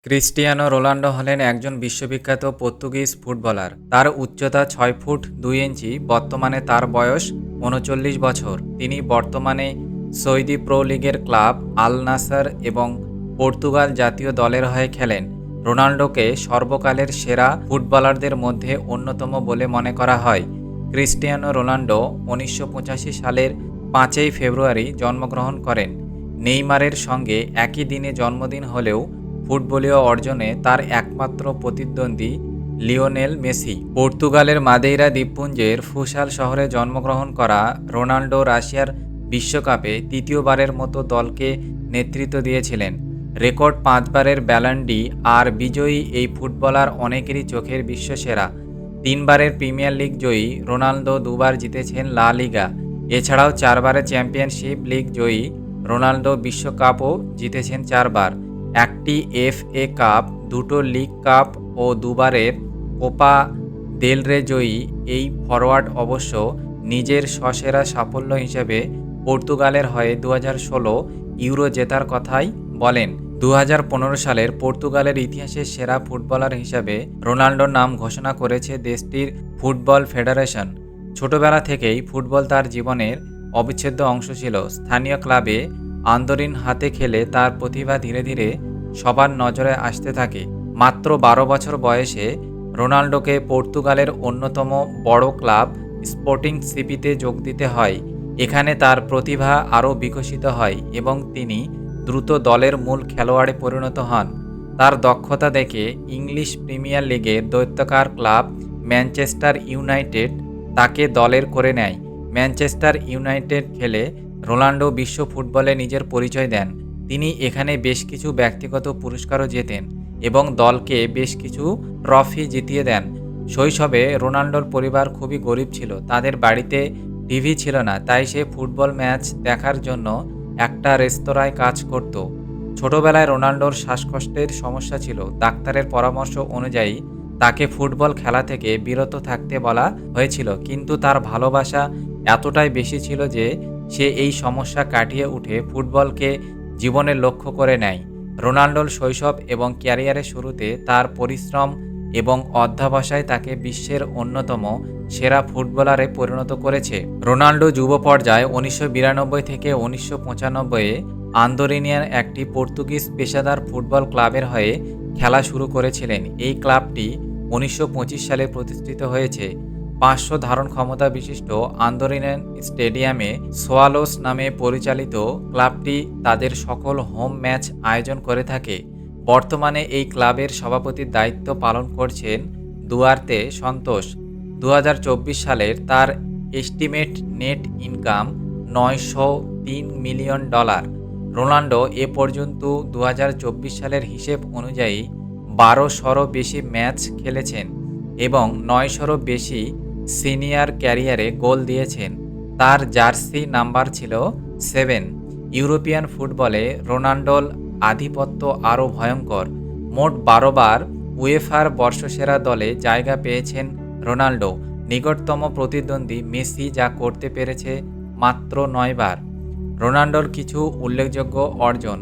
Cristiano Ronaldo হলেন একজন বিশ্ববিখ্যাত পর্তুগিজ ফুটবলার। তার উচ্চতা ৬ ফুট ২ ইঞ্চি। বর্তমানে তার বয়স ৩৯ বছর। তিনি বর্তমানে সৌদি প্রো লিগের ক্লাব আল নাসর এবং পর্তুগাল জাতীয় দলের হয়ে খেলেন। রোনাল্ডোকে সর্বকালের সেরা ফুটবলারদের মধ্যে অন্যতম বলে মনে করা হয়। ক্রিস্টিয়ানো রোনাল্ডো ১৯৮৫ সালের ৫ই ফেব্রুয়ারি জন্মগ্রহণ করেন। নেইমারের সঙ্গে একই দিনে জন্মদিন হলেও ফুটবলীয় অর্জনে তার একমাত্র প্রতিদ্বন্দ্বী লিওনেল মেসি। পর্তুগালের মাদেইরা দ্বীপপুঞ্জের ফুসাল শহরে জন্মগ্রহণ করা রোনাল্ডো রাশিয়ার বিশ্বকাপে তৃতীয়বারের মতো দলকে নেতৃত্ব দিয়েছিলেন। রেকর্ড ৫ বারের ব্যালন ডি আর বিজয়ী এই ফুটবলার অনেকেরই চোখের বিশ্বসেরা। ৩ বারের প্রিমিয়ার লিগ জয়ী রোনালদো ২ বার জিতেছেন লা লিগা। এছাড়াও ৪ বারের চ্যাম্পিয়নশিপ লিগ জয়ী রোনালদো বিশ্বকাপও জিতেছেন ৪ বার। একটি এফএ কাপ, দুটো লিগ কাপ ও ২ বারের কোপা দেল রে জয়ী এই ফরোয়ার্ড অবশ্য নিজের সসেরা সাফল্য হিসেবে পর্তুগালের হয়ে ২০১৬ ইউরো জেতার কথাই বলেন। ২০১৫ সালের পর্তুগালের ইতিহাসের সেরা ফুটবলার হিসেবে রোনাল্ডোর নাম ঘোষণা করেছে দেশটির ফুটবল ফেডারেশন। ছোটবেলা থেকেই ফুটবল তার জীবনের অবিচ্ছেদ্য অংশ ছিল। স্থানীয় ক্লাবে আন্দোরিন হাতে খেলে তার প্রতিভা ধীরে ধীরে সবার নজরে আসতে থাকে। মাত্র ১২ বছর বয়সে রোনাল্ডোকে পর্তুগালের অন্যতম বড় ক্লাব স্পোর্টিং সিপিতে যোগ দিতে হয়। এখানে তার প্রতিভা আরও বিকশিত হয় এবং তিনি দ্রুত দলের মূল খেলোয়াড়ে পরিণত হন। তার দক্ষতা দেখে ইংলিশ প্রিমিয়ার লিগের দৈত্যকার ক্লাব ম্যানচেস্টার ইউনাইটেড তাকে দলের করে নেয়। ম্যানচেস্টার ইউনাইটেড খেলে রোনাল্ডো বিশ্ব ফুটবলে নিজের পরিচয় দেন। তিনি এখানে বেশ কিছু ব্যক্তিগত পুরস্কারও জেতেন এবং দলকে বেশ কিছু ট্রফি জিতিয়ে দেন। শৈশবে রোনাল্ডোর পরিবার খুবই গরিব ছিল। তাদের বাড়িতে টিভি ছিল না, তাই সে ফুটবল ম্যাচ দেখার জন্য একটা রেস্তোরাঁয় কাজ করত। ছোটবেলায় রোনাল্ডোর শ্বাসকষ্টের সমস্যা ছিল। ডাক্তারের পরামর্শ অনুযায়ী তাকে ফুটবল খেলা থেকে বিরত থাকতে বলা হয়েছিল, কিন্তু তার ভালোবাসা এতটাই বেশি ছিল যে সে এই সমস্যা কাটিয়ে উঠে ফুটবলকে জীবনের লক্ষ্য করে নেয়। রোনাল্ডোর শৈশব এবং ক্যারিয়ারের শুরুতে তার পরিশ্রম এবং অধ্যবসায় তাকে বিশ্বের অন্যতম সেরা ফুটবলারে পরিণত করেছে। রোনাল্ডো যুব পর্যায়ে ১৯৯২ থেকে ১৯৯৫-এ আন্দোরিনিয়ার একটি পর্তুগিজ পেশাদার ফুটবল ক্লাবের হয়ে খেলা শুরু করেছিলেন। এই ক্লাবটি ১৯২৫ সালে প্রতিষ্ঠিত হয়েছে। ৫০০ ধারণ ক্ষমতা বিশিষ্ট আন্দোরিনিয়ান স্টেডিয়ামে সোয়ালোস নামে পরিচালিত ক্লাবটি তাদের সকল হোম ম্যাচ আয়োজন করে থাকে। বর্তমানে এই ক্লাবের সভাপতির দায়িত্ব পালন করছেন দুয়ার্তে সন্তোষ। ২০২৪ সালের তার estimate net income $৯০৩ million. Ronaldo এ পর্যন্ত ২০২৪ সালের হিসেব অনুযায়ী ১২শ'রও বেশি ম্যাচ খেলেছেন এবং ৯শ'রও বেশি সিনিয়র ক্যারিয়ারে গোল দিয়েছেন। তার জার্সি নাম্বার ছিল 7। ইউরোপিয়ান ফুটবলে রোনাল্ডোর আধিপত্য আরও ভয়ঙ্কর। মোট ১২ বার উয়েফার বর্ষসেরা দলে জায়গা পেয়েছেন রোনাল্ডো। নিকটতম প্রতিদ্বন্দ্বী মেসি যা করতে পেরেছে মাত্র ৯ বার। রোনাল্ডোর কিছু উল্লেখযোগ্য অর্জন: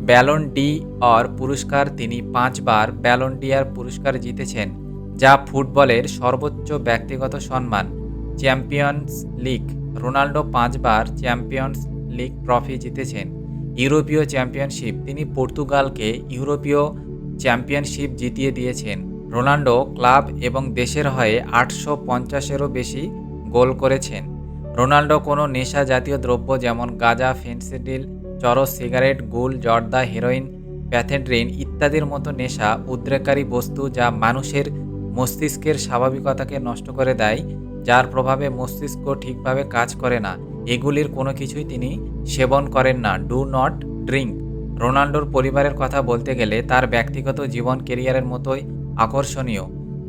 ব্যালন ডি অর পুরস্কার, তিনি ৫ বার ব্যালন ডি অর পুরস্কার জিতেছেন, যা ফুটবলের সর্বোচ্চ ব্যক্তিগত সম্মান। চ্যাম্পিয়ন্স লিগ, রোনাল্ডো ৫ বার চ্যাম্পিয়ন্স লিগ ট্রফি জিতেছেন। ইউরোপীয় চ্যাম্পিয়নশিপ, তিনি পর্তুগালকে ইউরোপীয় চ্যাম্পিয়নশিপ জিতিয়ে দিয়েছেন। রোনাল্ডো ক্লাব এবং দেশের হয়ে ৮৫০-এরও বেশি গোল করেছেন। রোনাল্ডো কোনো নেশা জাতীয় দ্রব্য যেমন গাঁজা, ফেন্সিডিল, চরস, সিগারেট, গুল, জর্দা, হেরোইন, প্যাথেড্রিন ইত্যাদির মতো নেশা উদ্রেককারী বস্তু যা মানুষের মস্তিষ্কের স্বাভাবিকতাকে নষ্ট করে দেয়, যার প্রভাবে মস্তিষ্ক ঠিকভাবে কাজ করে না, এগুলির কোনো কিছুই তিনি সেবন করেন না। Do not drink. রোনাল্ডোর পরিবারের কথা বলতে গেলে তার ব্যক্তিগত জীবন ক্যারিয়ারের মতোই আকর্ষণীয়।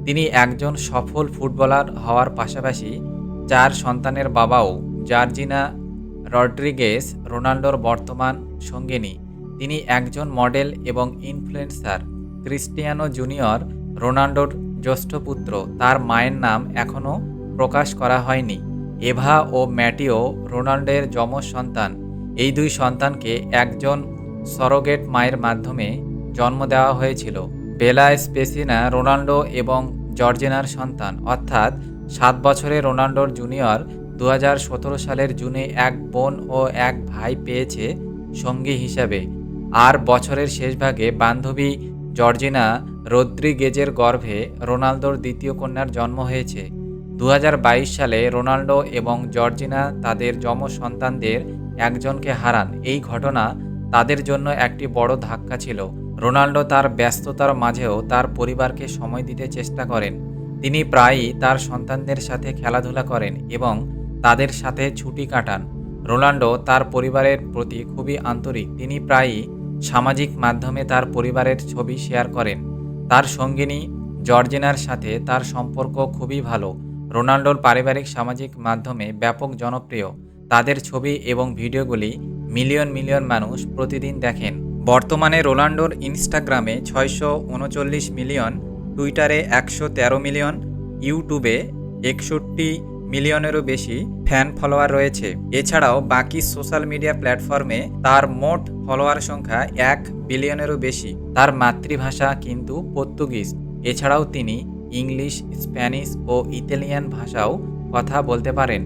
তিনি একজন সফল ফুটবলার হওয়ার পাশাপাশি ৪ সন্তানের বাবাও। জর্জিনা রড্রিগেজ রোনাল্ডোর বর্তমান সঙ্গিনী। তিনি একজন মডেল এবং ইনফ্লুয়েন্সার। ক্রিস্টিয়ানো জুনিয়র রোনাল্ডোর জ্যেষ্ঠ পুত্র। তার মায়ের নাম এখনও প্রকাশ করা হয়নি। এভা ও ম্যাটিও রোনাল্ডোর যমজ সন্তান। এই ২ সন্তানকে একজন সরোগেট মায়ের মাধ্যমে জন্ম দেওয়া হয়েছিল। বেলা স্পেসিনা রোনাল্ডো এবং জর্জিনার সন্তান, অর্থাৎ 7 বছরের রোনাল্ডোর জুনিয়র 2017 সালের জুনে এক বোন ও এক ভাই পেয়েছে সঙ্গী হিসাবে। আর বছরের শেষভাগে বান্ধবী জর্জিনা রদ্রিগেজের গর্ভে রোনালদোর দ্বিতীয় কন্যার জন্ম হয়েছে। 2022 সালে রোনাল্ডো এবং জর্জিনা তাদের যমজ সন্তানদের একজনকে হারান। এই ঘটনা তাদের জন্য একটি বড় ধাক্কা ছিল। রোনাল্ডো তার ব্যস্ততার মাঝেও তার পরিবারকে সময় দিতে চেষ্টা করেন। তিনি প্রায়ই তার সন্তানদের সাথে খেলাধুলা করেন এবং তাদের সাথে ছুটি কাটান। রোনাল্ডো তার পরিবারের প্রতি খুবই আন্তরিক। তিনি প্রায়ই সামাজিক মাধ্যমে তার পরিবারের ছবি শেয়ার করেন। তার সঙ্গিনী জর্জিনার সাথে তার সম্পর্ক খুবই ভালো। রোনাল্ডোর পারিবারিক সামাজিক মাধ্যমে ব্যাপক জনপ্রিয়। তাদের ছবি এবং ভিডিওগুলি মিলিয়ন মিলিয়ন মানুষ প্রতিদিন দেখেন। বর্তমানে রোনাল্ডোর ইনস্টাগ্রামে 639 মিলিয়ন, টুইটারে 113 মিলিয়ন, ইউটিউবে 61 মিলিয়নেরও বেশি ফ্যান ফলোয়ার রয়েছে। এছাড়াও বাকি সোশ্যাল মিডিয়া প্ল্যাটফর্মে তার মোট ফলোয়ার সংখ্যা 1 বিলিয়নেরও বেশি। তার মাতৃভাষা কিন্তু পর্তুগিজ। এছাড়াও তিনি ইংলিশ, স্প্যানিশ ও ইতালিয়ান ভাষাও কথা বলতে পারেন।